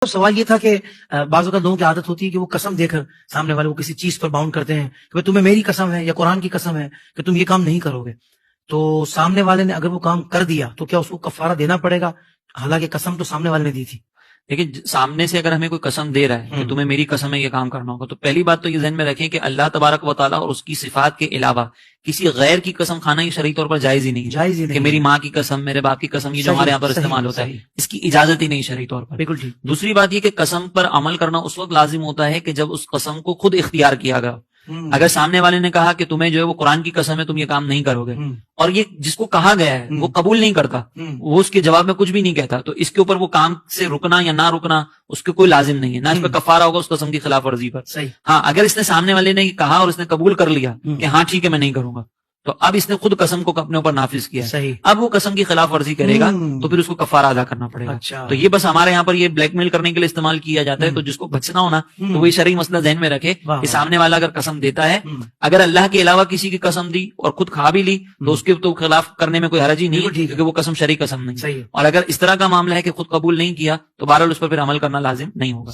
تو سوال یہ تھا کہ بعض اوقات لوگوں کی عادت ہوتی ہے کہ وہ قسم دے کر سامنے والے کو کسی چیز پر باؤنڈ کرتے ہیں کہ بھئی تمہیں میری قسم ہے یا قرآن کی قسم ہے کہ تم یہ کام نہیں کرو گے. تو سامنے والے نے اگر وہ کام کر دیا تو کیا اس کو کفارہ دینا پڑے گا، حالانکہ قسم تو سامنے والے نے دی تھی؟ لیکن سامنے سے اگر ہمیں کوئی قسم دے رہا ہے کہ تمہیں میری قسم ہے یہ کام کرنا ہوگا، تو پہلی بات تو یہ ذہن میں رکھیں کہ اللہ تبارک و تعالیٰ اور اس کی صفات کے علاوہ کسی غیر کی قسم کھانا یہ شرعی طور پر جائز ہی نہیں ہے. جائز ہی نہیں کہ میری ماں کی قسم، میرے باپ کی قسم، یہ جو ہمارے یہاں پر استعمال ہوتا ہے، اس کی اجازت ہی نہیں شرعی طور پر. بالکل ٹھیک. دوسری بات یہ کہ قسم پر عمل کرنا اس وقت لازم ہوتا ہے کہ جب اس قسم کو خود اختیار کیا گیا. اگر سامنے والے نے کہا کہ تمہیں جو ہے وہ قرآن کی قسم ہے، تم یہ کام نہیں کرو گے، اور یہ جس کو کہا گیا ہے وہ قبول نہیں کرتا، وہ اس کے جواب میں کچھ بھی نہیں کہتا، تو اس کے اوپر وہ کام سے رکنا یا نہ رکنا اس کے کوئی لازم نہیں ہے، نہ اس پہ کفارہ ہوگا اس قسم کی خلاف ورزی پر. ہاں اگر اس نے سامنے والے نے کہا اور اس نے قبول کر لیا کہ ہاں ٹھیک ہے میں نہیں کروں گا، تو اب اس نے خود قسم کو اپنے اوپر نافذ کیا ہے، اب وہ قسم کی خلاف ورزی کرے گا تو پھر اس کو کفارہ ادا کرنا پڑے گا. تو یہ بس ہمارے یہاں پر یہ بلیک میل کرنے کے لیے استعمال کیا جاتا ہے. تو جس کو بچنا ہونا تو وہی شرعی مسئلہ ذہن میں رکھے کہ سامنے والا اگر قسم دیتا ہے، اگر اللہ کے علاوہ کسی کی قسم دی اور خود کھا بھی لی تو اس کے تو خلاف کرنے میں کوئی حرج ہی نہیں، کیونکہ وہ قسم شرعی قسم نہیں. اور اگر اس طرح کا معاملہ ہے کہ خود قبول نہیں کیا تو بہرحال اس پر پھر عمل کرنا لازم نہیں ہوگا.